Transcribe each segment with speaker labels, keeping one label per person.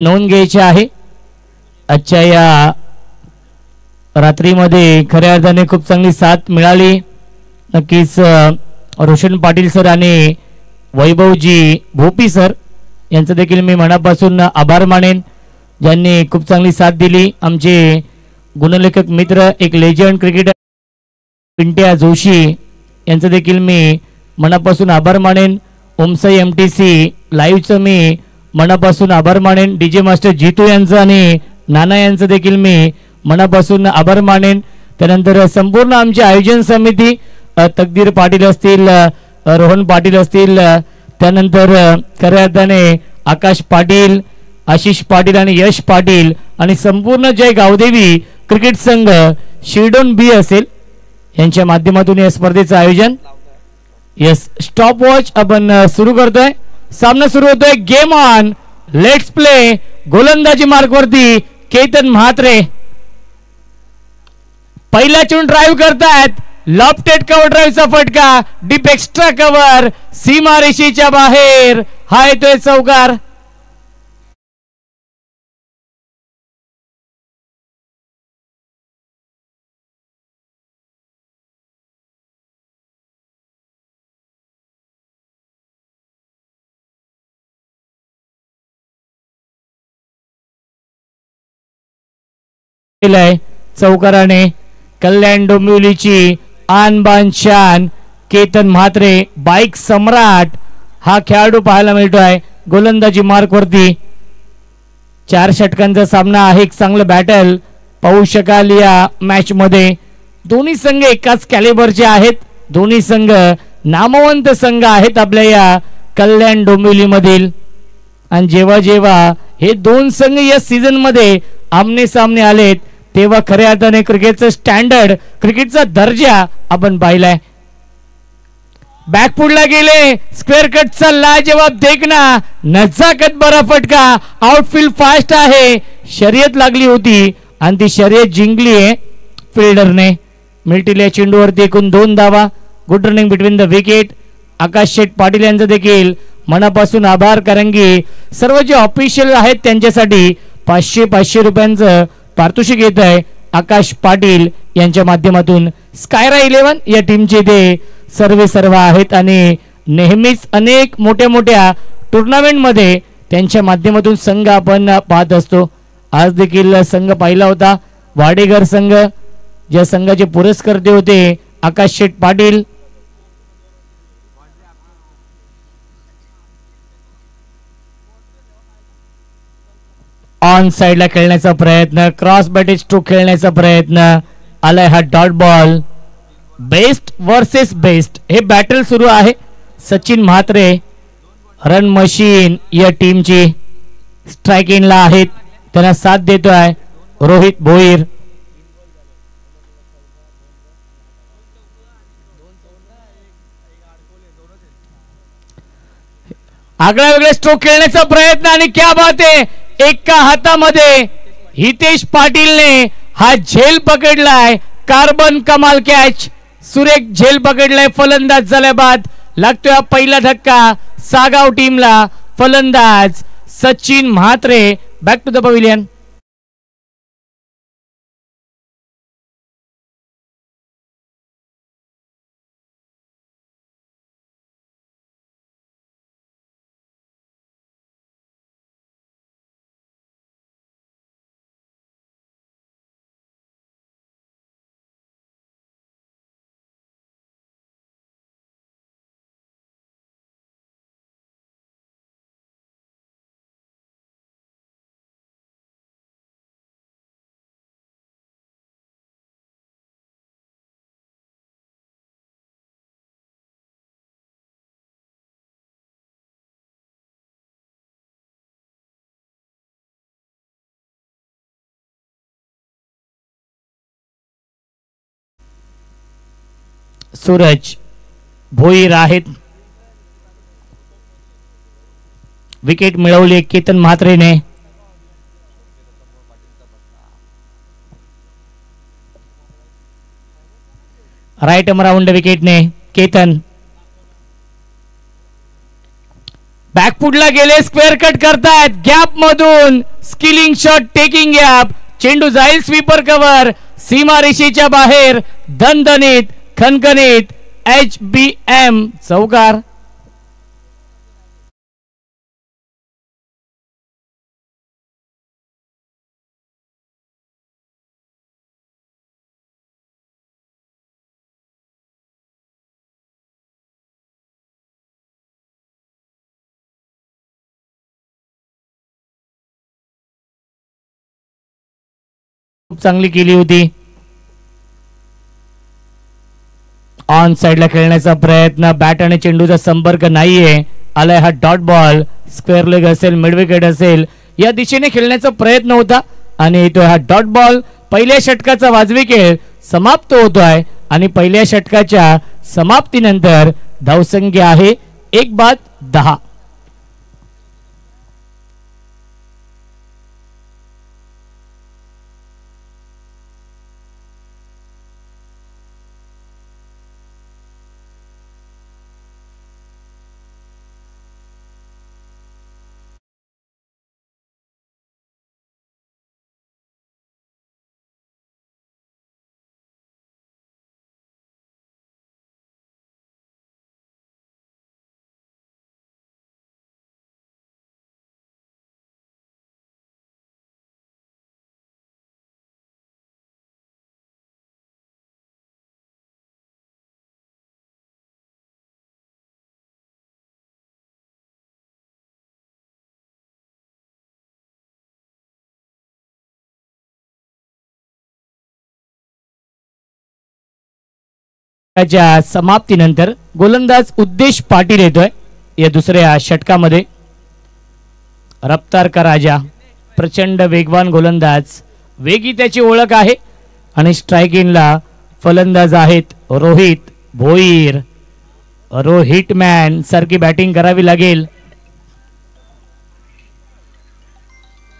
Speaker 1: नोंद घ्यायची आहे. आजच्या या रात्रीमध्ये खऱ्या अर्थाने खूप चांगली साथ मिळाली. नक्कीच रोशन पाटील सर आणि वैभवजी भोपी सर यांचं देखील मी मनापासून आभार मानेन, ज्यांनी खूप चांगली साथ दिली. आमचे गुणलेखक मित्र एक लेजंड क्रिकेटर पिंट्या जोशी यांचं देखील मी मनापासून आभार मानेन. ओमसाई MTC लाईव्हचं मी मनापासून आभार मानेन. DJ मास्टर जितू यांचं आणि नाना यांचं देखील मी मनापासून आभार मानेन. त्यानंतर संपूर्ण आमची आयोजन समिती तकदीर पाटील असतील, रोहन पाटील असतील, त्यानंतर खऱ्या अर्थाने आकाश पाटील, आशिष पाटील आणि यश पाटील आणि संपूर्ण जय गावदेवी क्रिकेट संघ शिरडोन B असेल यांच्या माध्यमातून या स्पर्धेचं आयोजन. यस, स्टॉप वॉच आपण सुरू करतोय. सामना सुरू होतोय. Game on, let's play. गोलंदाजी मार्कवरती केतन म्हात्रे पहिला चेंडू ड्राईव्ह करतायत. लॉफ्टेड कव्हर ड्राईव्हचा फटका, डीप एक्स्ट्रा कव्हर, सीमारेषेच्या बाहेर. हा येतोय चौकार. चौकाराने कल्याण डोंबिवलीची आनबान शान केतन म्हात्रे बाईक सम्राट हा खेळाडू पाहायला मिळतोय. गोलंदाजी मार्कवरती 4 षटकांचा सामना आहे. एक चांगलं बॅटल पाहू शकाल या मॅच मध्ये. दोन्ही संघ एकाच कॅलिबरचे आहेत. दोन्ही संघ नामवंत संघ आहेत आपल्या या कल्याण डोंबिवली मधील. आणि जेव्हा जेव्हा हे दोन संघ या सीझन मध्ये आमने सामने आलेत तेव्हा खऱ्या अर्थाने क्रिकेटचं स्टँडर्ड, क्रिकेटचा दर्जा आपण पाहिलाय. बॅकफुटला गेले, स्क्वेअर कटचा लाजवाब देखना, नजाकत बरा फटका. आउटफील्ड फास्ट आहे. शर्यत लागली होती आणि ती शर्यत जिंकली आहे फिल्डरने. मिळतील या चेंडूवरती एकूण 2 धावा. Good running between the wicket. Akash Sheth Patil यांचं देखील मनापासून आभार, कारण की सर्व जे ऑफिशियल आहेत त्यांच्यासाठी 500 रुपयांचं पारितोषिक येत आहे आकाश पाटील यांच्या माध्यमातून. स्कायरा 11 या टीमचे ते सर्व आहेत आणि नेहमीच अनेक मोठ्या टुर्नामेंट मध्ये त्यांच्या माध्यमातून संघ आपण पाहत असतो. आज देखील संघ पाहिला होता वाडेघर संघ, ज्या संघाचे पुरस्कर्ते होते आकाश शेठ पाटील. ऑन साइडला खेळण्याचा प्रयत्न, क्रॉस बॅटेज टू खेळण्याचा प्रयत्न, आलाय हा dot ball. Best versus best हे बॅटल सुरू आहे. सचिन म्हात्रे रन मशीन या टीमची स्ट्राइक इनला आहेत. त्यांना साथ देतोय रोहित भोईर. आगळा वेगळा स्ट्रोक खेळण्याचा प्रयत्न आणि क्या बात आहे. एका हातामध्ये हितेश पाटीलने हा झेल पकडलाय. कार्बन कमाल कॅच, सुरेख झेल पकडलाय. फलंदाज झाल्या बाद लागतोय हा पहिला धक्का सागाव टीमला. फलंदाज Sachin Mhatre. Back to the pavilion. Suraj Bhoir आहेत. विकेट मिळवली केतन म्हात्रेने. राईट आर्म राऊंड विकेटने केतन. बॅकफुटला गेले, स्क्वेअर कट करतायत गॅप मधून, स्किलिंग शॉट टेकिंग गॅप, चेंडू जाईल स्वीपर कव्हर, सीमारेषेच्या बाहेर, दणदणीत खणखणीत HBM चौकार. खूप चांगली केली होती. ऑन साइडला खेळण्याचा प्रयत्न, बॅट आणि चेंडूचा संपर्क नाहीये, आलाय हा डॉट बॉल. स्क्वेअर लेग असेल, मिड विकेट असेल, या दिशेने खेळण्याचा प्रयत्न होता आणि तो हा डॉट बॉल. पहिल्या षटकाचा वाजवी खेळ समाप्त होतोय आणि पहिल्या षटकाच्या समाप्तीनंतर धावसंख्या आहे 1-10. समाप्तीनंतर गोलंदाज उद्देश पाटील येतोय या दुसऱ्या षटकामध्ये. रफ्तार का राजा, प्रचंड वेगवान गोलंदाज, वेगी त्याची ओळख आहे आणि स्ट्रायकिंगला फलंदाज आहेत रोहित भोईर. रोहित मॅन सारखी बॅटिंग करावी लागेल.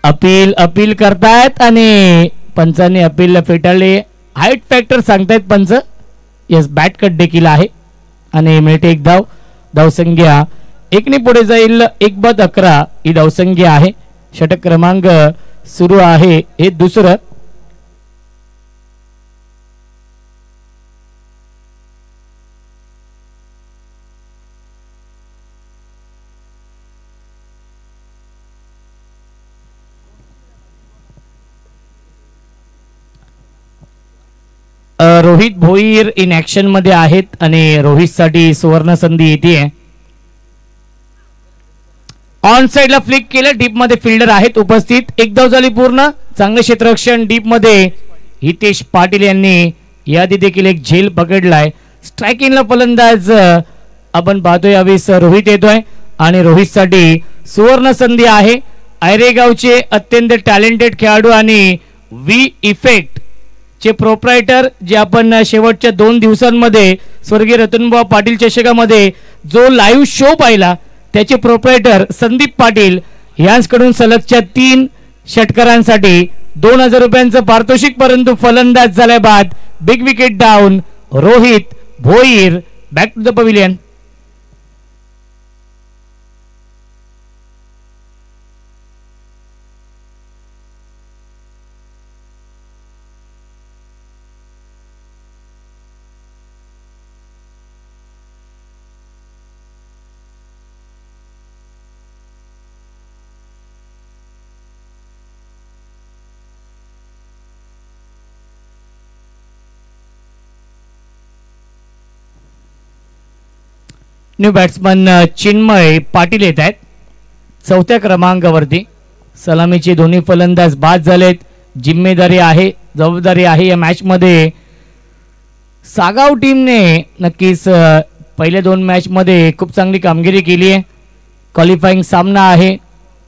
Speaker 1: अपील करतायत आणि पंचांनी अपीलला फेटाळले. हाईट फॅक्टर सांगतायत पंच. यस, बॅट कट देखील आहे आणि मिळते एक धाव. धावसंख्या 1 ने पुढे जाईल. 1-11 ही धावसंख्या आहे. षटक क्रमांक सुरू आहे हे दुसरं. रोहित भोईर इन ऍक्शन मध्ये आहेत आणि रोहित साठी सुवर्ण संधी येते. ऑन साइडला फ्लिक केलं, डीप मध्ये फिल्डर आहेत उपस्थित. एक धाव झाली पूर्ण. चांगले क्षेत्ररक्षण डीप मध्ये हितेश पाटील यांनी यादी देखील एक झेल पकडलाय. स्ट्रायकिंगला फलंदाज आपण पाहतोय यावेळेस रोहित येतोय आणि रोहित साठी सुवर्ण संधी आहे. आयरेगावचे अत्यंत टॅलेंटेड खेळाडू आणि वी इफेक्ट चे प्रोप्रायटर, जे आपण शेवटच्या 2 दिवसांमध्ये स्वर्गीय रतनबुवा पाटील चषकामध्ये जो लाईव्ह शो पाहिला, त्याचे प्रोप्रायटर संदीप पाटील यांच्याकडून सलगच्या 3 षटकारांसाठी 2000 रुपयांचं पारितोषिक. परंतु फलंदाज झाल्या बाद big wicket down. Rohit Bhoir back to the pavilion. New batsman Chinmay Patil येत आहेत 4थ्या क्रमांकावरती. सलामीचे दोन्ही फलंदाज बाद झालेत. जिम्मेदारी आहे, जबाबदारी आहे या मॅच मध्ये. सागाव टीमने नक्कीच पहिल्या 2 मॅच मध्ये खूप चांगली कामगिरी केली आहे. क्वालिफाईंग सामना आहे,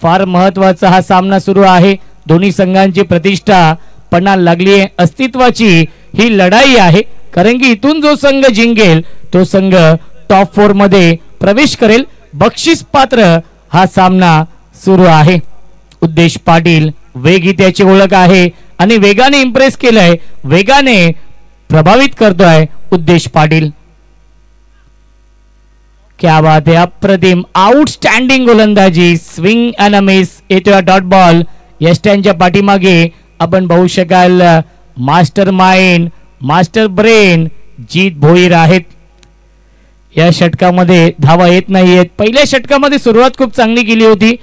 Speaker 1: फार महत्त्वाचा हा सामना सुरू आहे. दोन्ही संघांची प्रतिष्ठा पणाला लागली आहे. अस्तित्वाची ही लढाई आहे, कारण की इथून जो संघ जिंकेल तो संघ टॉप 4 मध्ये प्रवेश करेल. बक्षीस पात्र हा सामना सुरू आहे. उद्देश पाटील वेगी त्याची ओळख आहे आणि वेगाने इम्प्रेस केलंय, वेगाने प्रभावित करतोय उद्देश पाटील. क्या बात आहे, अप्रतिम आउटस्टँडिंग गोलंदाजी, स्विंग अँड अ मिस. येतोय डॉट बॉल. यष्ट्यांच्या पाठीमागे आपण पाहू शकाल मास्टर माइंड, मास्टर ब्रेन जीत भोईर आहेत. या षटकामध्ये धावा येत नाहीयेत. पहिल्या षटकामध्ये सुरुवात खूप चांगली केली होती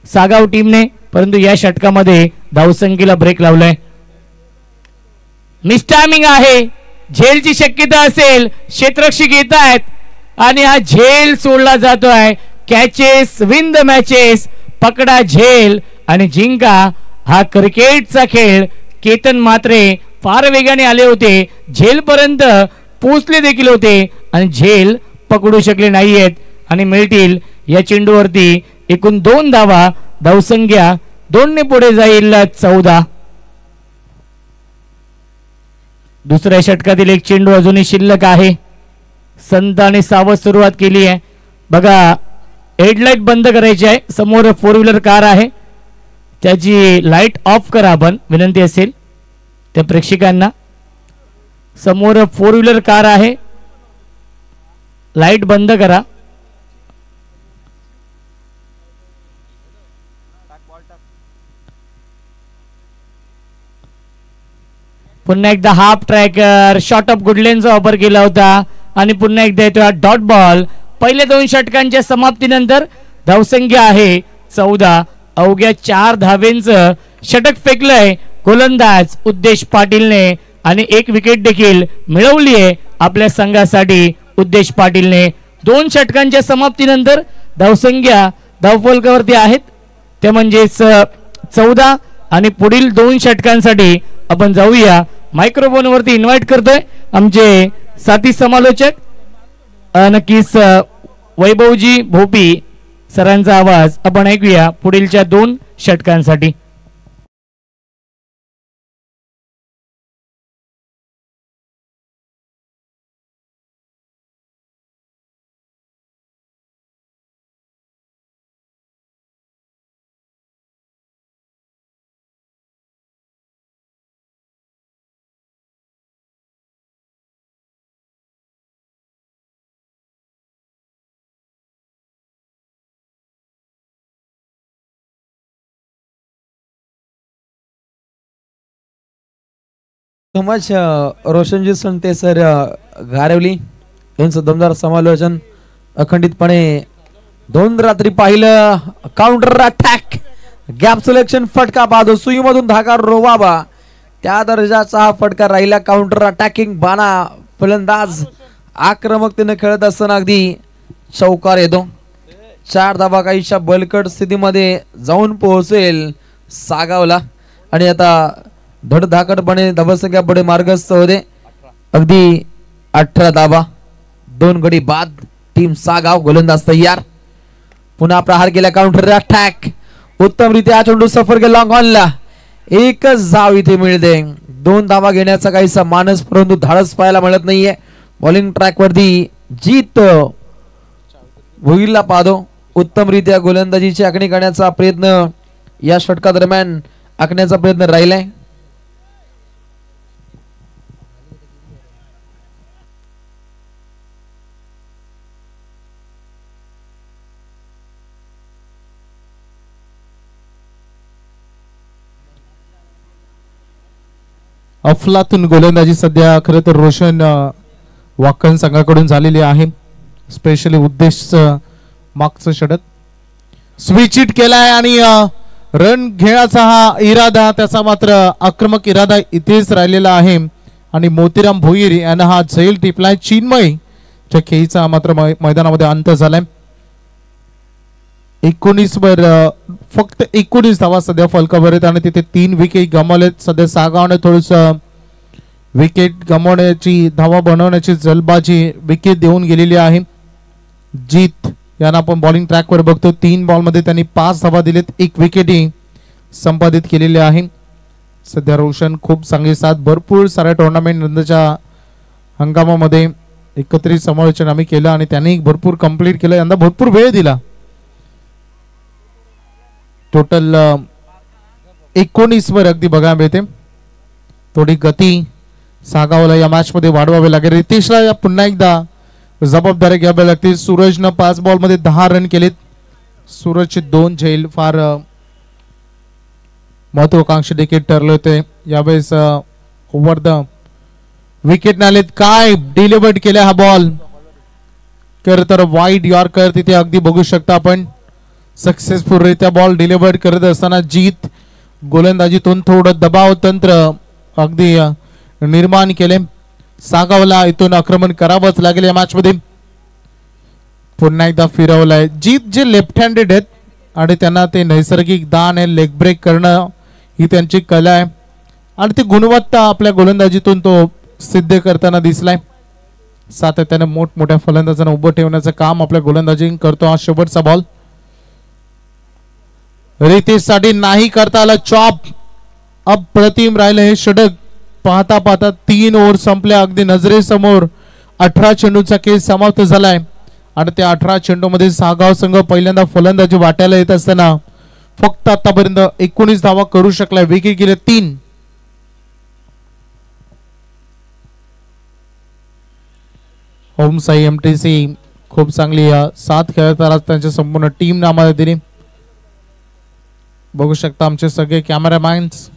Speaker 1: सागाव टीमने, परंतु या षटकामध्ये धावसंख्येला ब्रेक लावलाय. मिसटायमिंग आहे, झेलची शक्यता असेल. क्षेत्ररक्षक येत आहेत आणि हा झेल सोडला जातोय. Catches win the matches. पकडा झेल आणि जिंका. हा क्रिकेटचा खेळ. केतन मात्रे फार वेगाने आले होते, झेल पर्यंत पोहोचले देखील होते आणि झेल पकडू शकले नाहीयेत आणि मिळतील या चेंडूवरती एकूण 2 धावा. धावसंख्या 2 ने पुढे जाईल 14. दुसऱ्या षटकातील एक चेंडू अजूनही शिल्लक आहे. संत आणि सावध सुरुवात केली आहे. बघा हेडलाईट बंद करायची आहे. समोर 4 व्हीलर कार आहे, त्याची लाईट ऑफ करा. आपण विनंती असेल त्या प्रेक्षकांना. समोर 4 व्हीलर कार आहे, लाईट बंद करा. पुन्हा एकदा हाफ ट्रॅकर शॉर्ट ऑफ गुडलेनचा वापर केला होता आणि पुन्हा एकदा येतो डॉट बॉल. पहिल्या 2 षटकांच्या समाप्तीनंतर धावसंख्या आहे 14. अवघ्या 4 धावेंचं षटक फेकलंय गोलंदाज उद्देश पाटीलने आणि 1 विकेट देखील मिळवली आहे आपल्या संघासाठी उद्देश पाटीलने. 2 षटकांच्या समाप्तीनंतर धावसंख्या धावफलकावरती आहेत, ते म्हणजेच 14. आणि पुढील 2 षटकांसाठी आपण जाऊया. मायक्रोफोनवरती इन्व्हाइट करतोय आमचे साथी समालोचक. नक्कीच वैभवजी भोपी सरांचा आवाज आपण ऐकूया पुढीलच्या 2 षटकांसाठी.
Speaker 2: सो मच रोशनजी संते सर घारवली यांचं दमदार समालोचन. अखंडितपणे 2 रात्री पाहिलं. काउंटर अटॅक, गॅप सिलेक्शन, फटका पाहतो सुईमधून धागा रोवाबा, त्या दर्जाचा हा फटका राहिला. काउंटर अटॅकिंग बाणा फलंदाज आक्रमकतेने खेळत असताना अगदी चौकार येतो. 4 धावा काहीशा बलकट स्थितीमध्ये जाऊन पोहोचेल सागावला आणि आता धडधाकडपणे धावसंख्या पुढे मार्गस्थ होते. अगदी 18 धावा, 2 गडी बाद. टीम सागाव गोलंदाज तयार. पुन्हा प्रहार केला. काउंटर अटॅक उत्तमरित्या चेंडू सफर केला लॉंग ऑनला. 1च धाव इथे मिळते. 2 धावा घेण्याचा काहीसा मानस परंतु धाडस पाहायला मिळत नाहीये. बॉलिंग ट्रॅक वरती जीत भोईरला पाहतो. उत्तमरित्या गोलंदाजीची आखणी करण्याचा प्रयत्न या षटका दरम्यान आखण्याचा प्रयत्न राहिलाय.
Speaker 3: अफलातून गोलंदाजी सध्या खरं तर रोशन वाकण संघाकडून झालेली आहे. स्पेशली उद्देश मागचं षटक स्विच इट केलाय आणि रन घेण्याचा हा इरादा, त्याचा मात्र आक्रमक इरादा इथेच राहिलेला आहे आणि मोतीराम भोईर यांना हा झेल टिपलाय. चिन्मय च्या खेळीचा मात्र मैदानामध्ये अंत झालाय. 19 वर फक्त 19 धावा सध्या फलकावर आहेत आणि तिथे 3 विकेट गमावलेत. सध्या सागावने थोडस विकेट गमावण्याची, धावा बनवण्याची जलबाजी विकेट देऊन गेलेली आहे. जीत यांना आपण बॉलिंग ट्रॅकवर बघतो. 3 बॉलमध्ये त्यांनी 5 धावा दिलेत, 1 विकेटही संपादित केलेली आहे. सध्या रोशन खूप चांगली साथ, भरपूर साऱ्या टुर्नामेंट नंतरच्या हंगामामध्ये एकत्रित समालोचन आम्ही केलं आणि त्यांनी भरपूर कंप्लीट केलं. यंदा भरपूर वेळ दिला. टोटल 19 वर अगदी बघायला मिळते. थोडी गती सागावला या मॅच मध्ये वाढवावी लागेल. रितेशला पुन्हा एकदा जबाबदारी घ्यावी लागतील. सूरजनं 5 बॉल मध्ये 10 रन केलेत. सूरजचे 2 झेल फार महत्वाकांक्षी देखील ठरले होते. यावेळेस ओव्हर द विकेट नालेत. काय डिलिव्हर्ड केला हा बॉल. खरं तर वाईड यॉर्कर तिथे अगदी बघू शकता आपण. सक्सेसफुल रित्या बॉल डिलिव्हर्ड करत असताना जीत गोलंदाजीतून थोडं दबाव तंत्र अगदी निर्माण केले. सागावला इथून आक्रमण करावंच लागेल या मॅच मध्ये. पुन्हा एकदा फिरवलाय. जीत जे लेफ्ट हँडेड आहेत आणि त्यांना ते नैसर्गिक दान आहे लेग ब्रेक करणं ही त्यांची कला आहे आणि ती गुणवत्ता आपल्या गोलंदाजीतून तो सिद्ध करताना दिसलाय. सातत्याने मोठमोठ्या फलंदाजांना उभं ठेवण्याचं काम आपल्या गोलंदाजी करतो. हा शेवटचा बॉल रितेशसाठी नाही करता आला. चॉप अप्रतिम राहिलं हे षटक. पाहता पाहता 3 ओव्हर संपल्या. अगदी नजरेसमोर 18 चेंडूचा खेळ समाप्त झालाय आणि त्या 18 चेंडूमध्ये सागाव संघ पहिल्यांदा फलंदाजी वाट्याला येत असताना फक्त आतापर्यंत 19 धावा करू शकलाय. विकेट गेले 3. होम साई एमटीसी खूप चांगली साथ खेळत आला. त्यांच्या संपूर्ण टीम नामाला दिली. बघू शकता आमचे सगळे कॅमेरामॅन्स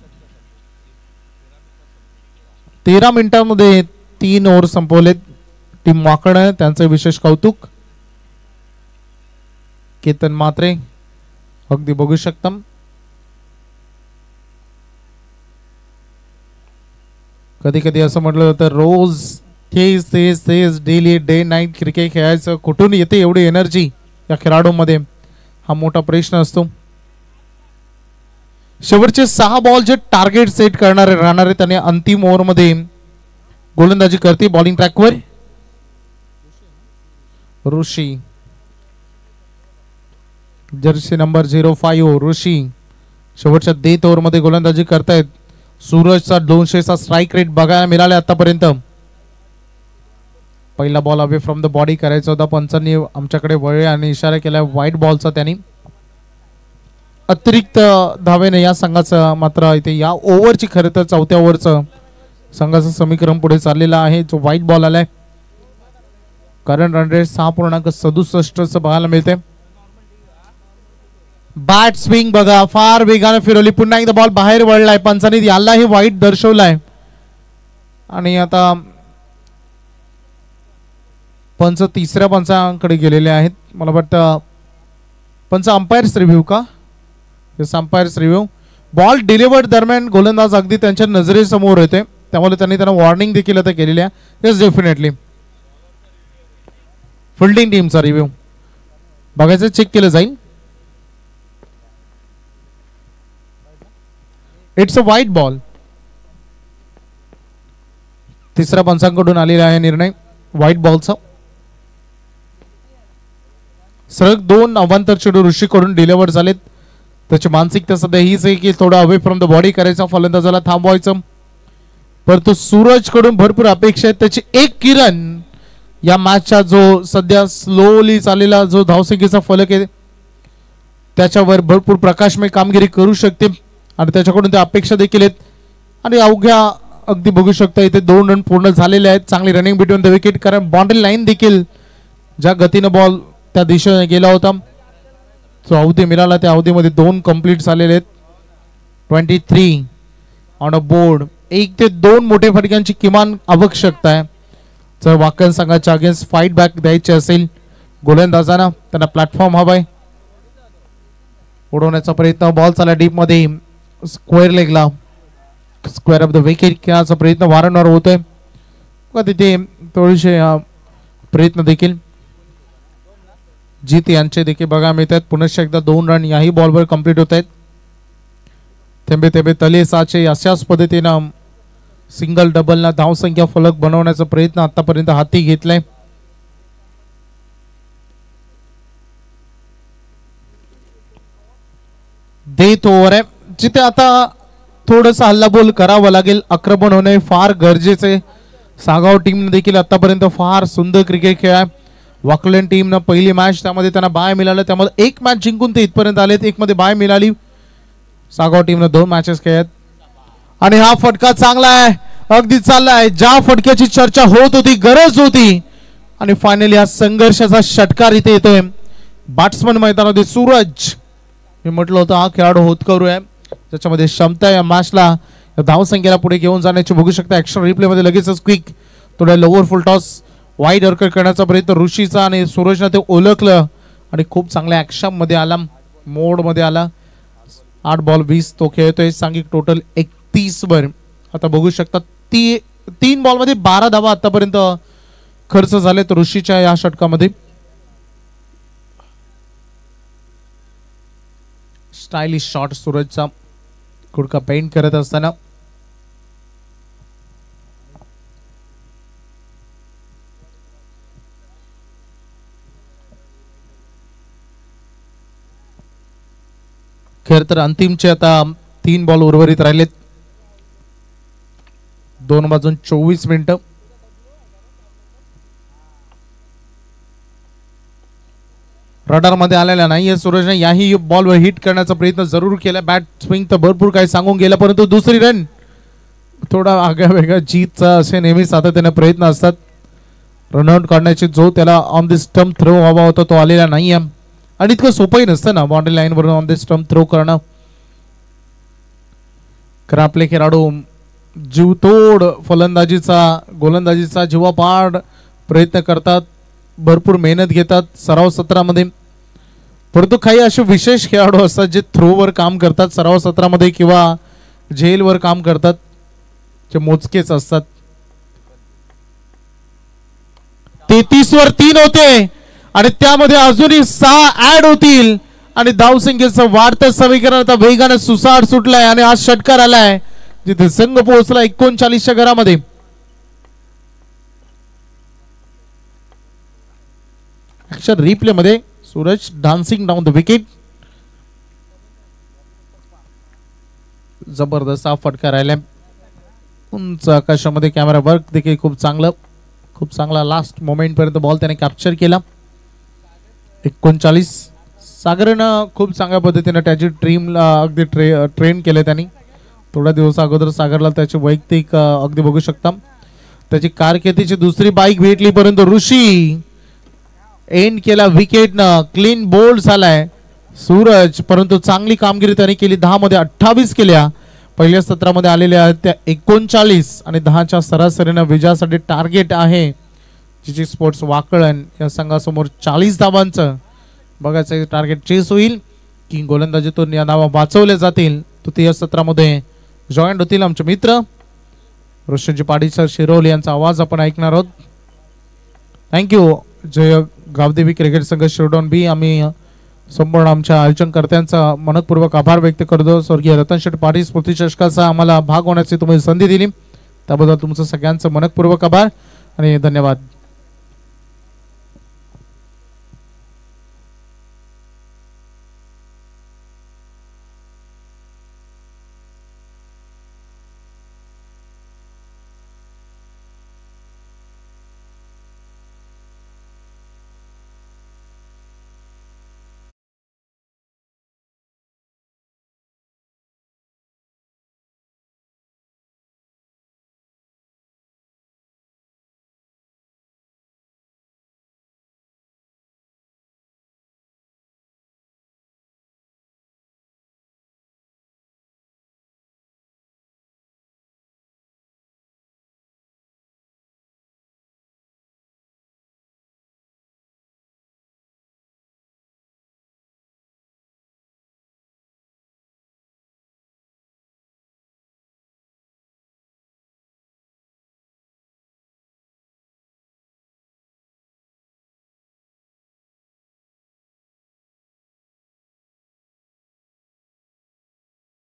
Speaker 3: 13 मिनिटांमध्ये 3 ओव्हर संपवलेत. टीम वाकडं त्यांचं विशेष कौतुक. केतन मात्रे अगदी बघू शकता. कधी कधी असं म्हटलं होतं रोज तेच डेली डे नाईट क्रिकेट खेळायचं. कुठून येते एवढी एनर्जी या खेळाडूंमध्ये हा मोठा प्रश्न असतो. शेवटचे 6 बॉल जे टार्गेट सेट करणारे राहणार आहेत त्यांनी अंतिम ओव्हर मध्ये गोलंदाजी करते. बॉलिंग ट्रॅकवर ऋषी जर्सी नंबर 05 ऋषी शेवटच्या डेथ ओव्हर मध्ये गोलंदाजी करतायत. सूरजचा 200चा स्ट्राईक रेट बघायला मिळाला आतापर्यंत. पहिला ball away from the body करायचा होता. पंचांनी आमच्याकडे वळले आणि इशारा केला व्हाईट बॉलचा. त्यांनी अतिरिक्त धावेने या संघाचं मात्र इथे या ओव्हरची खरं तर 4थ्या ओव्हरचं संघाचं समीकरण पुढे चाललेलं आहे. जो व्हाईट बॉल आलाय कारण रन रेट 6.67 बघायला मिळते. बॅट स्विंग बघा फार वेगाने फिरवली. पुन्हा एकदा बॉल बाहेर वळलाय. पंचांनी यालाही वाईट दर्शवलाय आणि आता पंच 3ऱ्या पंचांकडे गेलेले आहेत. मला वाटतं पंच अंपायर्स रिव्ह्यू का अंपायर्स रिव्ह्यू. बॉल डिलिव्हर्ड दरम्यान गोलंदाज अगदी त्यांच्या नजरेसमोर येते त्यामुळे त्यांनी त्यांना वॉर्निंग देखील आता केलेली आहे. येस डेफिनेटली फिल्डिंग टीमचा रिव्ह्यू बघायचं चेक केलं जाईल. It's a white ball. 3ऱ्या पंचांकडून आलेला आहे निर्णय व्हाईट बॉलचा. सलग 2 अवांतर चेंडू ऋषीकडून डिलिव्हर झालेत. त्याची मानसिकता सध्या हीच आहे की थोडा अवे फ्रॉम द बॉडी करायचा फलंदाजाला थांबवायचं. परंतु सूरज कडून भरपूर अपेक्षा आहेत. त्याची एक किरण या मॅचचा जो सध्या स्लोली चाललेला जो धावसंख्येचा फलक आहे त्याच्यावर भरपूर प्रकाशमय कामगिरी करू शकते आणि त्याच्याकडून त्या अपेक्षा देखील आहेत. आणि अवघ्या अगदी बघू शकता इथे 2 रन पूर्ण झालेले आहेत. चांगली रनिंग बिटवीन द विकेट कारण बाउंड्री लाईन देखील ज्या गतीने बॉल त्या दिशेने गेला होता जो अवधी मिळाला त्या अवधीमध्ये 2 कंप्लीट झालेले आहेत. 23 ऑन अ बोर्ड. 1 ते 2 मोठे फटक्यांची किमान आवश्यकता आहे जर वाकण संघाच्या अगेन्स्ट फाईट बॅक द्यायचे असेल. गोलंदाजांना त्यांना प्लॅटफॉर्म हवाय. उडवण्याचा प्रयत्न. बॉल चालला डीप मध्ये स्क्वेअर लेगला. स्क्वेअर ऑफ द विकेट खेळण्याचा प्रयत्न वारंवार होतोय. तिथे थोडेसे प्रयत्न देखील जीत यांचे देखील बघा मिळतात. पुनश्च एकदा 2 रन याही बॉलवर कंप्लीट होत आहेत. थेंबे थेंबे तले साचे अशाच पद्धतीनं सिंगल डबलना धावसंख्या फलक बनवण्याचा प्रयत्न आतापर्यंत हाती घेतलाय. डेथ ओव्हर आहे जिथे आता थोडंसं हल्लाबोल करावं लागेल. आक्रमण होणे फार गरजेचे. सागाव टीमने देखील आतापर्यंत फार सुंदर क्रिकेट खेळाय. वाकलन टीमनं पहिली मॅच त्यामध्ये त्यांना बाय मिळालं. त्यामध्ये 1 मॅच जिंकून ते इथपर्यंत आलेत. 1 मध्ये बाय मिळाली. सागाव टीमनं 2 मॅचेस खेळत आणि हा फटका चांगला आहे. अगदी चाललाय. ज्या फटक्याची चर्चा होत होती गरज होती आणि फायनली हा संघर्षाचा षटकार इथे येतोय बॅट्समन मैदानामध्ये सूरज. मी म्हटलं होतं हा खेळाडू होतकरू आहे, त्याच्यामध्ये क्षमता या मॅचला धावसंख्येला पुढे घेऊन जाण्याची. बघू शकता ऍक्शन रिप्ले मध्ये लगेचच क्विक थोड्या लोअर फुल टॉस वाईड अर्कर करण्याचा प्रयत्न ऋषीचा आणि सूरजनं ते ओळखलं आणि खूप चांगल्या ऍक्शन मध्ये आला, मोड मध्ये आला. 8 बॉल 20 तो खेळतोय, सांघिक टोटल 31 वर. आता बघू शकता 3 बॉल मध्ये 12 धावा आतापर्यंत खर्च झालेत ऋषीच्या या षटकामध्ये. स्टायलिश शॉट सूरजचा कुडका पेंट करत असताना. खर तर अंतिमचे आता 3 बॉल उर्वरित राहिलेत. 2 वाजून 24 मिनिटं. रडार मध्ये आलेला नाहीये सूरजने. याही बॉलवर हिट करण्याचा प्रयत्न जरूर केला. बॅट स्विंग तर भरपूर काही सांगून गेला, परंतु दुसरी रन थोडा आगळा वेगळा जीतचा असे नेहमी सातत्याने प्रयत्न असतात. रनआउट काढण्याची जो त्याला ऑन द स्टंप थ्रो हवा होता तो आलेला नाहीये आणि इतकं सोपंही नसतं ना बाउंड्री लाईन वरून ऑन द स्टंप थ्रो करणं. कारण आपले खेळाडू जीवतोड फलंदाजीचा गोलंदाजीचा जीवापाड प्रयत्न करतात, भरपूर मेहनत घेतात सराव सत्रामध्ये. परंतु काही असे विशेष खेळाडू असतात जे थ्रोवर काम करतात सराव सत्रामध्ये किंवा झेलवर काम करतात, जे मोजकेच असतात. 33 वर 3 होते आणि त्यामध्ये अजूनही 6 ऍड होतील आणि धावसंख्येचं वाढतं समीकरण आता वेगाने सुसाट सुटलाय आणि आज षटकार आलाय जिथे संघ पोहोचला 39च्या घरामध्ये. अक्षर रिप्ले मध्ये सूरज डान्सिंग डाऊन द विकेट. जबरदस्त हा फटका राहिलाय. उंच आकाशामध्ये कॅमेरा वर्क देखील खूप चांगला लास्ट मोमेंट पर्यंत बॉल त्याने कॅप्चर केला. 39 सागरनं खूप चांगल्या पद्धतीने त्याची टीमला अगदी ट्रेन केले त्यांनी. थोड्या दिवस अगोदर सागरला त्याची वैयक्तिक अगदी बघू शकता त्याची कारकिर्दीची दुसरी बाईक भेटली, परंतु ऋषी एंड केला विकेटनं. क्लीन बोल्ड झालाय सूरज, परंतु चांगली कामगिरी त्याने केली. 10 मध्ये 28 केल्या. पहिल्या सत्रामध्ये आलेल्या त्या 39 आणि 10च्या सरासरीनं विजयासाठी टार्गेट आहे. जीजी स्पोर्ट्स वाकळण या संघासमोर 40 धावांचं बघायचं टार्गेट चेस होईल की गोलंदाजीतून या धावा वाचवल्या जातील. तृतीय सत्रामध्ये जॉईंट होतील आमचे मित्र रोशनजी पाटील सर शिरोली यांचा आवाज आपण ऐकणार आहोत. थँक्यू. जय गावदेवी क्रिकेट संघ शिरडॉन बी. आम्ही संपूर्ण आमच्या आयोजनकर्त्यांचा मनपूर्वक आभार व्यक्त करतो. स्वर्गीय रतन शेठ पाटील स्मृती चषकाचा आम्हाला भाग होण्याची तुम्ही संधी दिली त्याबद्दल तुमचं सगळ्यांचं मनपूर्वक आभार आणि धन्यवाद.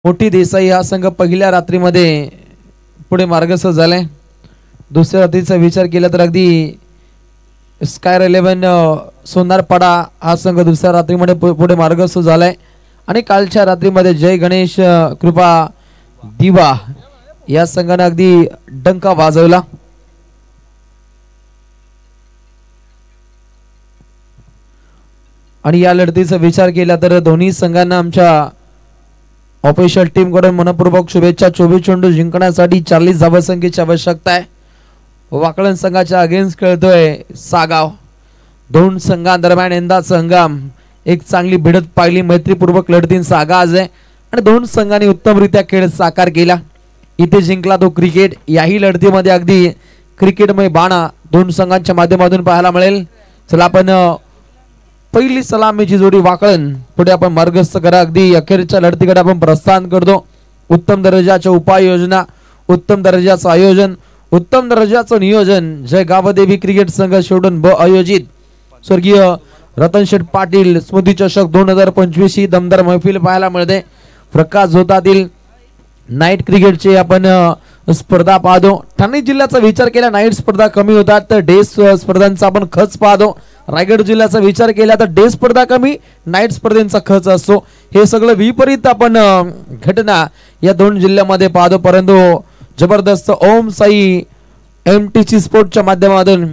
Speaker 2: मोठी देसाई हा संघ पहिल्या रात्रीमध्ये पुढे मार्गस्थ झालाय. दुसऱ्या रात्रीचा विचार केला तर अगदी स्कायर 11 सोनारपाडा हा संघ दुसऱ्या रात्रीमध्ये पुढे मार्गस्थ झालाय आणि कालच्या रात्रीमध्ये जय गणेश कृपा दिवा या संघाने अगदी डंका वाजवला. आणि या लढतीचा विचार केला तर दोन्ही संघांना आमच्या ऑफिशियल टीम कडून मनपूर्वक शुभेच्छा. 24 चेंडू जिंकण्यासाठी 40 धावसंख्येची आवश्यकता आहे. वाकळण संघाच्या अगेन्स्ट खेळतोय सागाव. दोन संघांदरम्यान यंदाचा हंगाम एक चांगली भिडत पाहिली. मैत्रीपूर्वक लढतींचा आगाज आहे आणि दोन संघांनी उत्तमरित्या खेळ साकार केला. इथे जिंकला तो क्रिकेट. याही लढतीमध्ये अगदी क्रिकेटमय बाणा दोन संघांच्या माध्यमातून पाहायला मिळेल. चला आपण पहिली सलामीची जोडी वाकळण पुढे आपण मार्गस्थ करा. अगदी अखेरच्या लढतीकडे आपण प्रस्थान करतो. उत्तम दर्जाच्या उपाययोजना, उत्तम दर्जाचं आयोजन, उत्तम दर्जाचं नियोजन जय गावदेवी क्रिकेट संघ शेवडून ब आयोजित स्वर्गीय रतनशेठ पाटील स्मृती चषक 2025 ही दमदार मैफिल पाहायला मिळते. प्रकाश झोतातील नाईट क्रिकेटचे आपण स्पर्धा पाहतो. ठाणे जिल्ह्याचा विचार केला नाईट स्पर्धा कमी होतात तर डे स्पर्धांचा आपण खच पाहतो. रायगड जिल्ह्याचा विचार केला तर डे स्पर्धा कमी, नाईट स्पर्धेचा खच असतो. हे सगळं विपरीत आपण घटना या दोन जिल्ह्यामध्ये पाहतो. परंतु जबरदस्त ओम साई MTC स्पोर्टच्या माध्यमातून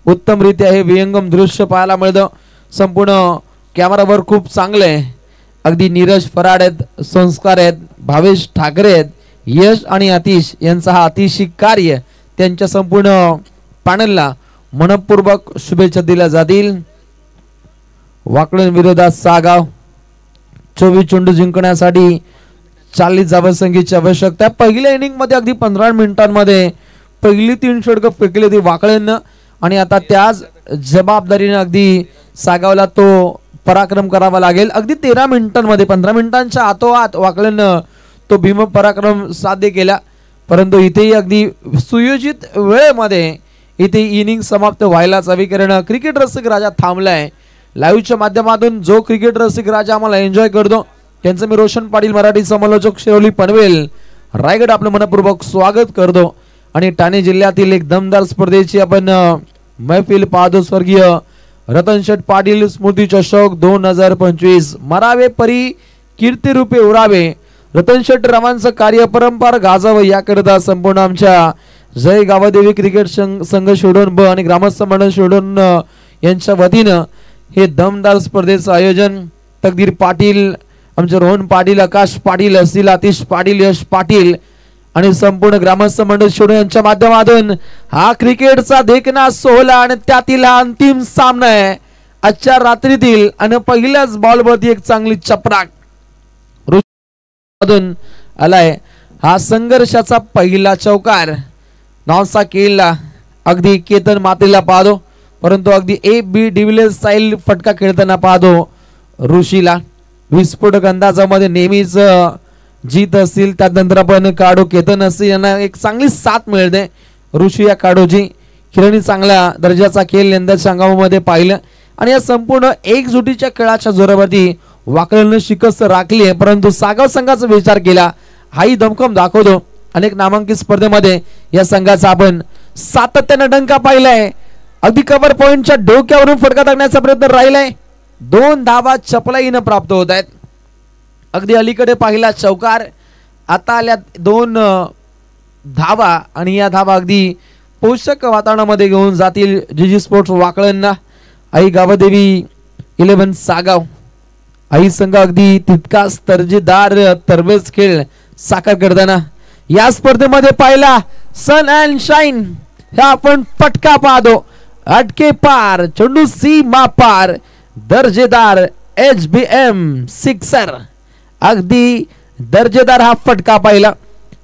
Speaker 2: उत्तमरित्या हे विहंगम दृश्य पाहायला मिळतं. संपूर्ण कॅमेरावर खूप चांगले अगदी नीरज फराड आहेत, संस्कार आहेत, भावेश ठाकरे आहेत, यश आणि आतिश यांचा हा अतिशय कार्य त्यांच्या संपूर्ण पॅनलला मनपूर्वक शुभेच्छा दिल्या जातील. वाकळण विरोधात सागाव 24 चेंडू जिंकण्यासाठी 40 धावसंख्येची आवश्यकता. पहिल्या इनिंग मध्ये अगदी 15 मिनिटांमध्ये पहिली 3 षटकं फेकली ती वाकळणनं आणि आता त्याच जबाबदारीने अगदी सागावला तो पराक्रम करावा लागेल. अगदी 13 मिनिटांमध्ये 15 मिनिटांच्या आतोआत वाकळणनं तो भीम पराक्रम साध्य केला. परंतु इथेही अगदी सुयोजित वेळेमध्ये इथे इनिंग समाप्त व्हायलाच हवी. कारण क्रिकेट रसिक राजा थांबलाय. लाईव्हच्या माध्यमातून जो क्रिकेट रसिक राजा आम्हाला एन्जॉय करतो त्यांचं मी रोशन पाटील मराठी समालोचक शेवली पनवेल रायगड आपलं मनपूर्वक स्वागत करतो. आणि ठाणे जिल्ह्यातील एक दमदार स्पर्धेची आपण मैफिल पाहतो. स्वर्गीय रतनशेठ पाटील स्मृती चषक 2025 मरावे परी कीर्ती रूपे उरावे. रतनशेठ रावांचं कार्य परंपरा गाजावं याकरिता संपूर्ण आमच्या जय गावदेवी क्रिकेट संघ शेवडून ब आणि ग्रामस्थ मंडळ शेवडून यांच्या वतीनं हे दमदार स्पर्धेचं आयोजन. तकदीर पाटील, आमचे रोहन पाटील, आकाश पाटील असतील, आतिश पाटील, यश पाटील आणि संपूर्ण ग्रामस्थ मंडळ शेवडून यांच्या माध्यमातून हा क्रिकेटचा देखणा सोहळा आणि त्यातील हा अंतिम सामना आहे आजच्या रात्रीतील. आणि पहिल्याच बॉलवरती एक चांगली चपराक आलाय. हा संघर्षाचा पहिला चौकार नॉनसा केला. अगदी केतन मातेला पाहतो परंतु अगदी AB डिव्हिलियर्स स्टाईल फटका खेळताना पाहतो ऋषीला. विस्फोटक अंदाजामध्ये नेहमीच जीत असतील. त्यानंतर आपण काडो केतन असतील यांना एक चांगली साथ मिळते. ऋषी या काडोची खेळणी चांगल्या दर्जाचा खेळ यंदाच्या हंगामामध्ये पाहिलं आणि या संपूर्ण एकजुटीच्या खेळाच्या जोरावरती वाकळणं शिकस्त राखली आहे. परंतु सागाव संघाचा विचार केला हाही दमखम दाखवतो. अनेक नामांकित स्पर्धेमध्ये या संघाचा आपण सातत्याने डंका पाहिलाय. अगदी कव्हर पॉइंटच्या डोक्यावरून फटका टाकण्याचा प्रयत्न राहिलाय. 2 धावा चपलाईनं प्राप्त होत आहेत. अगदी अलीकडे पाहिला चौकार, आता आल्या 2 धावा आणि या धावा अगदी पोषक वातावरणामध्ये घेऊन जातील GG स्पोर्ट्स वाकळणला. आई गावदेवी 11 सागाव आई संघ अगदी तितकाच दर्जेदार तरबेज खेळ साकार करताना या स्पर्धेमध्ये पाहिला सन अँड शाईन हा आपण फटका पाहतो. अटके पार चेंडू सीमा पार दर्जेदार HBM सिक्सर. अगदी दर्जेदार हा फटका पाहिला.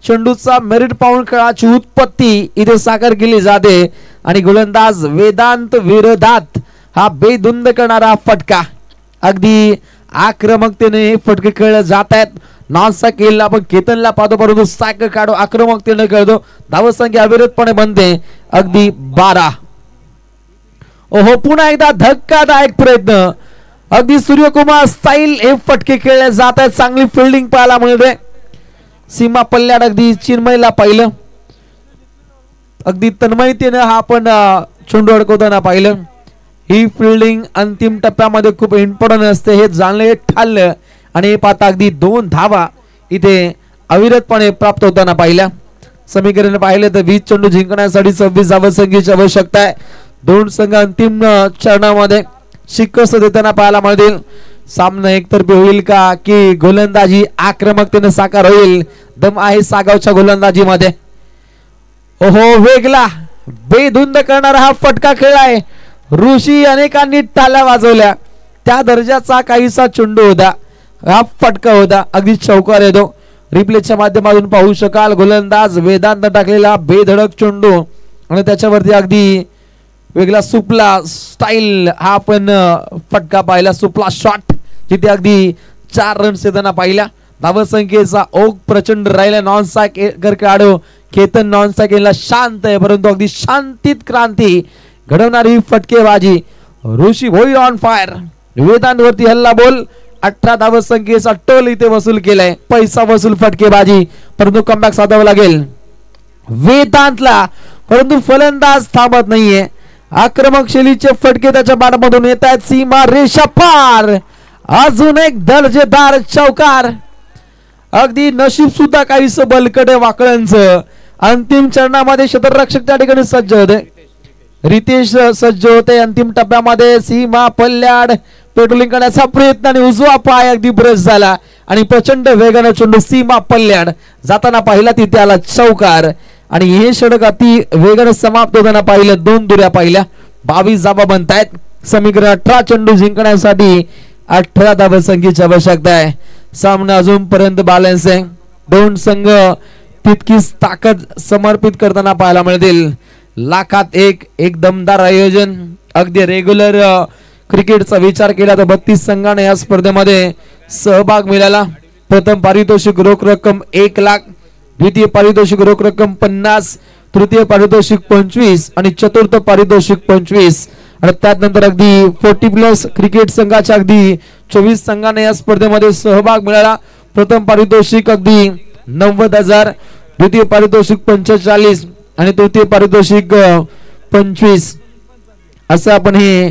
Speaker 2: चेंडूचा मेरिट पाहून खेळाची उत्पत्ती इथे साकार केली जाते आणि गोलंदाज वेदांत विरोधात हा बेधुंद करणारा फटका. अगदी आक्रमकतेने फटके खेळले जात आहेत. नॉनसा केला आपण केतनला पाहतो परंतु साक काढो आक्रमकतेने खेळतो. धावसंख्या अविरतपणे बनते अगदी 12. ओहो पुन्हा एकदा धक्कादायक प्रयत्न. अगदी सूर्यकुमार स्टाईल हे फटके खेळले जात आहेत. चांगली फिल्डिंग पाहायला मिळते. सीमा पल्ल्यात अगदी चिन्मयला पाहिलं. अगदी तन्मयतेने हा आपण चेंडू अडकवताना पाहिलं. ही फिल्डिंग अंतिम टप्प्यामध्ये खूप इम्पॉर्टंट असते हे जाणले ठाललं आणि पाहता अगदी 2 धावा इथे अविरतपणे प्राप्त होताना पाहिल्या. समीकरण पाहिले तर 20 चेंडू जिंकण्यासाठी 26 धावसंख्येची आवश्यकता आहे. 2 संघ अंतिम चरणामध्ये शिकस्त देताना पाहायला मिळतील. सामना एकतर्फी होईल का की गोलंदाजी आक्रमकतेने साकार होईल. दम आहे सागावच्या गोलंदाजीमध्ये. ओहो वेगला बेधुंद करणारा हा फटका खेळलाय. ऋषी अनेकांनी टाळ्या वाजवल्या. त्या दर्जाचा काहीसा चेंडू होता, हा फटका होता, अगदी चौकार येतो. रिप्लेच्या माध्यमातून पाहू शकाल गोलंदाज वेदांत टाकलेला बेधडक चेंडू आणि त्याच्यावरती अगदी वेगळा सुपला स्टाईल हा आपण फटका पाहिला, सुपला शॉट, जिथे अगदी 4 रन्स येताना पाहिल्या. धावसंख्येचा ओघ प्रचंड राहिला. नॉन स्ट्रायकर खेळाडू केतन नॉन स्ट्रायकरला शांत आहे, परंतु अगदी शांतीत क्रांती घडवणारी फटकेबाजी. ऋषी भोई ऑन फायर. वेदांतवरती हल्ला बोल. 18 धावसंख्येचा टोल इथे वसूल केलाय. पैसा वसूल फटकेबाजी, परंतु कमबॅक साधावं लागेल वेदांतला. परंतु फलंदाज थांबत नाहीये. आक्रमक शैलीचे फटके त्याच्या बाटमधून येत आहेत. सीमा रेषा पार. अजून एक दर्जेदार चौकार. अगदी नशीब सुद्धा काहीस बलकट वाकळांचं. अंतिम चरणामध्ये क्षेत्ररक्षक त्या ठिकाणी सज्ज होते. रितेश सज्ज होते. अंतिम टप्प्यामध्ये सीमा पल्ल्याड पेट्रोलिंग करण्याचा प्रयत्न आणि उजवा पाय अगदी ब्रश झाला आणि प्रचंड वेगाने चेंडू सीमा पल्ल्याड जाताना पाहिला, तिथे आला चौकार. आणि हे षटक अति वेगाने समाप्त होताना पाहिलं. 2 दुऱ्या पाहिल्या. 22 धावा बनतायत. समीकरण 18 चेंडू जिंकण्यासाठी 18 धावसंख्येची आवश्यकता आहे. सामना अजूनपर्यंत बॅलन्स आहे. 2 संघ तितकीच ताकद समर्पित करताना पाहायला मिळतील. लाखात एक दमदार आयोजन. अगदी रेग्युलर क्रिकेटचा विचार केला तर 32 संघांना या स्पर्धेमध्ये सहभाग मिळाला. प्रथम पारितोषिक रोख रक्कम 1 लाख, द्वितीय पारितोषिक रोख रक्कम 50, तृतीय पारितोषिक 25 आणि चतुर्थ पारितोषिक 25. आणि त्यानंतर अगदी 40+ क्रिकेट संघाच्या अगदी 24 संघांना या स्पर्धेमध्ये सहभाग मिळाला. प्रथम पारितोषिक अगदी 90,000, द्वितीय पारितोषिक 45 आणि तृतीय पारितोषिक 25 असं आपण हे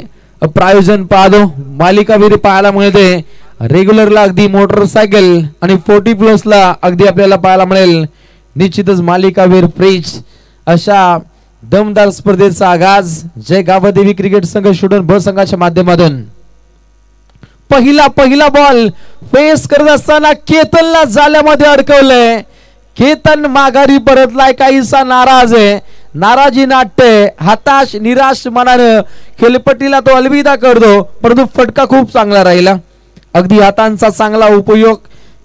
Speaker 2: प्रायोजन पाहतो. मालिकावीर पाहायला मिळते. रेग्युलरला अगदी मोटरसायकल आणि 40+ ला अगदी आपल्याला पाहायला मिळेल निश्चितच मालिकावीर फ्रीज. अशा दमदार स्पर्धेचा आगाज जय गावदेवी क्रिकेट संघ स्टुडंट ब संघाच्या माध्यमातून. पहिला बॉल फेस करत असताना केतनला जाल्यामध्ये अडकवलंय. केतन माघारी परतलाय. काहीसा नाराज आहे. नाराजी नाट्य, हताश निराश मनानं खेळपट्टीला तो अलविदा करतो, परंतु फटका खूप चांगला राहिला. अगदी हातांचा चांगला उपयोग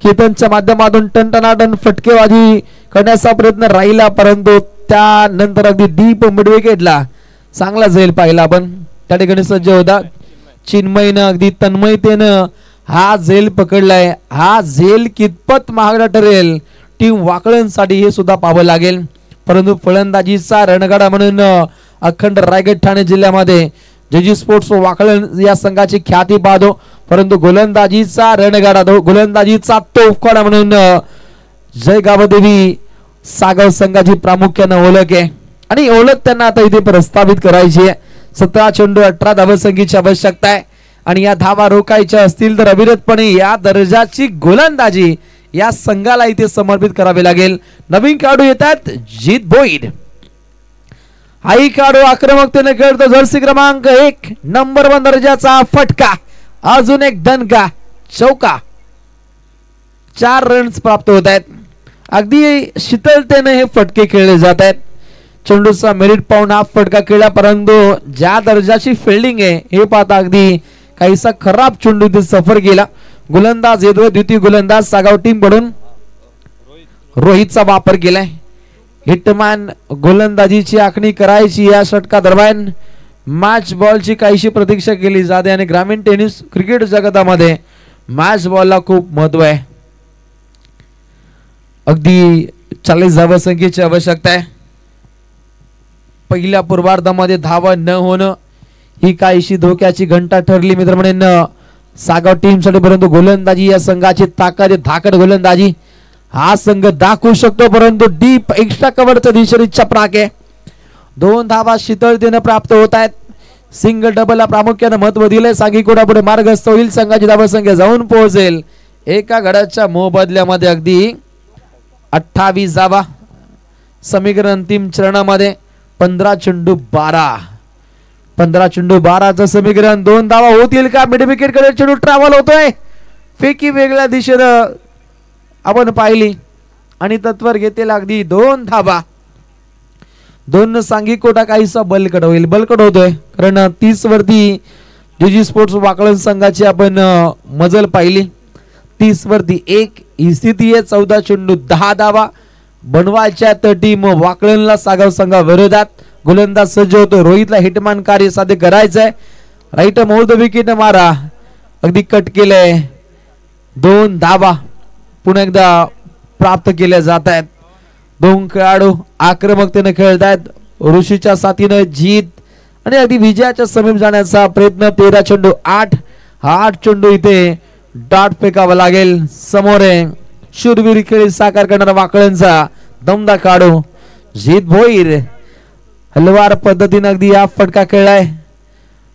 Speaker 2: केतनच्या माध्यमातून टनटनाटन फटकेबाजी करण्याचा प्रयत्न राहिला, परंतु त्यानंतर अगदी डीप मिड विकेटला चांगला झेल पाहिला आपण. त्या ठिकाणी सज्ज होता चिन्मयनं अगदी तन्मयतेनं हा झेल पकडलाय. हा झेल कितपत महागडा ठरेल टीम वाकळणसाठी हे सुद्धा पाहावं लागेल. परंतु फलंदाजीचा रणगाडा म्हणून अखंड रायगड ठाणे जिल्ह्यामध्ये जेजी स्पोर्ट्स वाकळण या संघाची ख्याती पाहतो, परंतु गोलंदाजीचा रणगाडा, गोलंदाजीचा तोफखाना म्हणून जय गावदेवी सागव संघाची प्रामुख्याने ओळख आहे आणि ओळख त्यांना आता इथे प्रस्थापित करायची आहे. 17 चेंडू 18 धावसंख्येची आवश्यकता आहे आणि या धावा रोखायच्या असतील तर अविरतपणे या दर्जाची गोलंदाजी या संघाला इथे समर्पित करावे लागेल. नवीन खेळाडू येतात जीत बोईड. हाही खेळाडू आक्रमकतेने खेळतो. जर्सी क्रमांक 1 नंबर 1 दर्जाचा फटका. अजून एक दणका चौका. 4 रन्स प्राप्त होत आहेत. अगदी शीतलतेने हे फटके खेळले जात आहेत. चेंडूचा मेरिट पाहून हा फटका खेळला, परंतु ज्या दर्जाची फिल्डिंग आहे हे पाहता अगदी काहीसा खराब चेंडू इथे सफर केला. गोलंदाज येतो. द्वितीय गोलंदाज सागाव टीम कडून रोहितचा वापर केलाय. हिटमॅन गोलंदाजीची आखणी करायची या षटका दरम्यान मॅच बॉलची काहीशी प्रतीक्षा केली जाते आणि ग्रामीण टेनिस क्रिकेट जगतामध्ये मॅच बॉलला खूप महत्व आहे. अगदी 40 धावसंख्येची आवश्यकता आहे. पहिल्या पूर्वार्धामध्ये धावा न होणं ही काहीशी धोक्याची घंटा ठरली मित्रमंडळींनो सागाव टीम साठी. परंतु गोलंदाजी या संघाची ताकद, धाकड गोलंदाजी हा संघ दाखवू शकतो, परंतु डीप एक्स्ट्रा कव्हरच्या दिशेने चपराक आहे. 2 धावा शीतलतेने प्राप्त होत आहेत. सिंगल डबलला प्रामुख्याने महत्व दिले. सांगी कोणापुढे मार्गस्थ होईल. संघाची धावसंख्या जाऊन पोहोचेल एका गडाच्या मोबदल्यामध्ये अगदी 28 धावा. समीकरण अंतिम चरणामध्ये 15 चेंडू 12. 15 चेंडू 12चं समीकरण. 2 धावा होतील का? मिड विकेट कडे चेंडू ट्रॅव्हल होतोय. फेकी वेगळ्या दिशेनं आपण पाहिली आणि तत्वर घेतील अगदी 2 धावा. दोन सांघिक कोटा काहीसा बलकट होईल, बलकट होतोय कारण 30 वरती जीजी स्पोर्ट्स वाकळण संघाची आपण मजल पाहिली. 30 वरती 1 ही स्थिती आहे. 14 चेंडू 10 धावा बनवायच्या तर टीम वाकळणला सागाव संघाविरोधात. गोलंदाज सज्ज होतो. रोहितला हिटमॅन कार्य साध्य करायचंय. राईट मोर द विकेट मारा अगदी कट केलंय. 2 धावा पुन्हा एकदा प्राप्त केल्या जात आहेत. 2 खेळाडू आक्रमकतेने खेळत आहेत. ऋषीच्या साथीने जीत आणि अगदी विजयाच्या समीप जाण्याचा प्रयत्न. 13 चेंडू 8 हा 8 चेंडू इथे डॉट फेकावा लागेल. समोर आहे शूरवीर खेळी साकार करणारा वाकळणचा दमदा खेळाडू जीत भोईर. हलवार पद्धतीने अगदी हा फटका खेळलाय.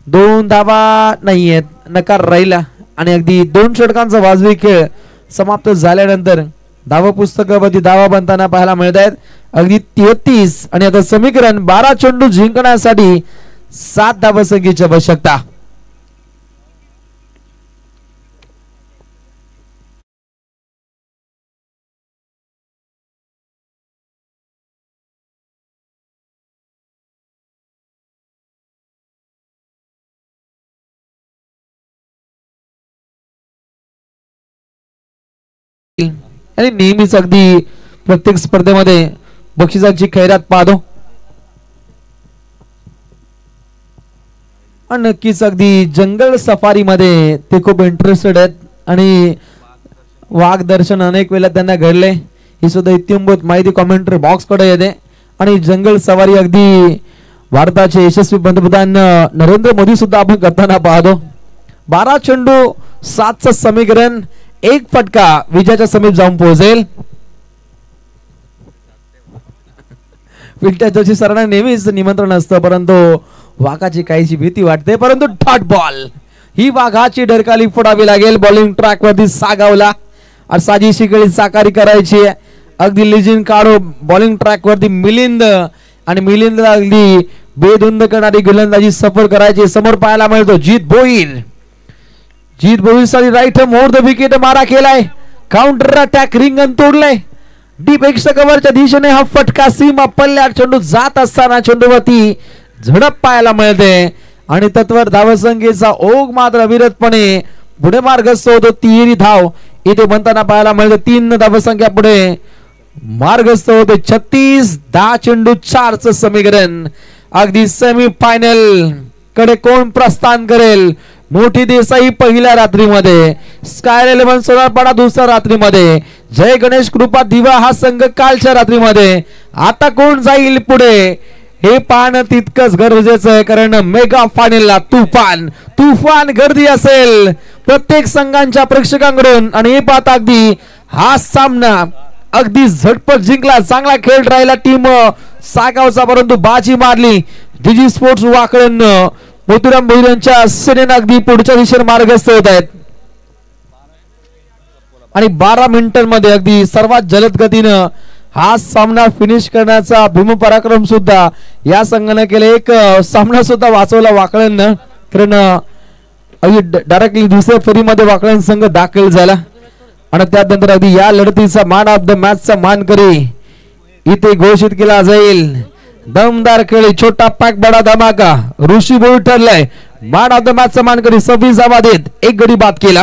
Speaker 2: 2 धावा नाहीयेत, नकार राहिला आणि अगदी 2 षटकांचा वाजवी खेळ समाप्त झाल्यानंतर धावा पुस्तकावरती धावा बनताना पाहायला मिळत आहेत. अगदी 33 आणि आता समीकरण 12 चेंडू जिंकण्यासाठी 7 धावा संख्येची आवश्यकता. आणि नेहमीच अगदी प्रत्येक स्पर्धेमध्ये बक्षिसाची खैरात पाहतो आणि नक्कीच अगदी जंगल सफारी मध्ये ते खूप इंटरेस्टेड आहेत आणि वाघ दर्शन अनेक वेळा त्यांना घडले. ही सुद्धा इत्युंभूत माहिती कॉमेंटरी बॉक्स कडे येते आणि जंगल सफारी अगदी भारताचे यशस्वी पंतप्रधान नरेंद्र मोदी सुद्धा आपण करताना पाहतो. 12 चेंडू 7चं समीकरण. 1 फटका विजयाच्या समीप जाऊन पोहोचेल. विट्या जोशी सरांना नेहमीच निमंत्रण असतं परंतु वाघाची काहीची भीती वाटते. परंतु डॉट बॉल ही वाघाची डरकाली फोडावी लागेल. बॉलिंग ट्रॅक वरती सागावला साजीशी खेळी साकारी करायची. अगदी लिजिन काढू बॉलिंग ट्रॅक वरती मिलिंद आणि मिलिंद अगदी बेधुंद करणारी गोलंदाजी सफर करायची. समोर पाहायला मिळतो जीत भोईर. जीत भोईरसाठी राईट मोर द विकेट मारा केलाय. काउंटर अटॅक रिंगण तोडलंय. डीप एक्स्ट्रा कव्हरच्या दिशेने हा फटका सीमा पल्ल्यात चेंडू जात असताना चेंडूवरती झडप पाहायला मिळते आणि तत्वर धावसंख्येचा ओघ मात्र अविरतपणे पुढे मार्गस्थ होतो. 3 धाव इथे बनताना पाहायला मिळते. 3 धावसंख्या पुढे मार्गस्थ होते. 36 10 चेंडू 4चं समीकरण. अगदी सेमी फायनल कडे कोण प्रस्थान करेल. मोठी देसाई पहिल्या रात्रीमध्ये, स्काय 11 सोनारपाडा दुसऱ्या रात्रीमध्ये, जय गणेश कृपा दिवा हा संघ कालच्या रात्रीमध्ये. आता कोण जाईल पुढे हे पाहणं तितकंच गरजेचं आहे कारण मेगा फायनलला तुफान गर्दी असेल प्रत्येक संघांच्या प्रेक्षकांकडून. आणि हे पाहता अगदी हा सामना अगदी झटपट जिंकला. चांगला खेळ राहिला टीम सागावचा परंतु बाजी मारली जीजी स्पोर्ट्स वाकळण. मोतीराम भोईर यांच्या सेनेनं अगदी पुढच्या दिशेने मार्गस्थ होत आहेत आणि 12 मिनिटांमध्ये अगदी सर्वात जलद गतीनं हा सामना फिनिश करण्याचा भीमपराक्रम सुद्धा या संघाने केले. एक सामना सुद्धा वाचवला वाकळणनं कारण अगदी डायरेक्टली दुसऱ्या फेरीमध्ये वाकळण संघ दाखल झाला आणि त्यानंतर अगदी या लढतीचा मॅन ऑफ द मॅचचा मानकरी इथे घोषित केला जाईल. दमदार खेळी छोटा पॅक बडा धमाका ऋषी भोईर ठरलाय मॅन ऑफ द मॅचचा मानकरी. 26 धावा देत 1 गडी बाद केला.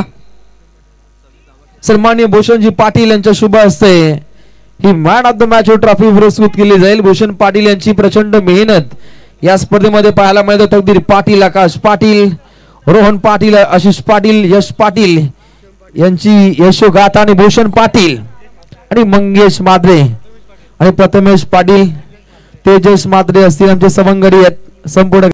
Speaker 2: सन्माननीय भूषणजी पाटील यांच्या शुभ हस्ते ही man of the match trophy पुरस्कृत केली जाईल. भूषण पाटील यांची प्रचंड मेहनत या स्पर्धेमध्ये पाहायला मिळते. तकदीर पाटील, आकाश पाटील, रोहन पाटील, आशिष पाटील, यश पाटील यांची यशोगाथा आणि भूषण पाटील आणि मंगेश मात्रे आणि प्रथमेश पाटील, तेजस मात्रे असतील आमचे सवंगडी आहेत संपूर्ण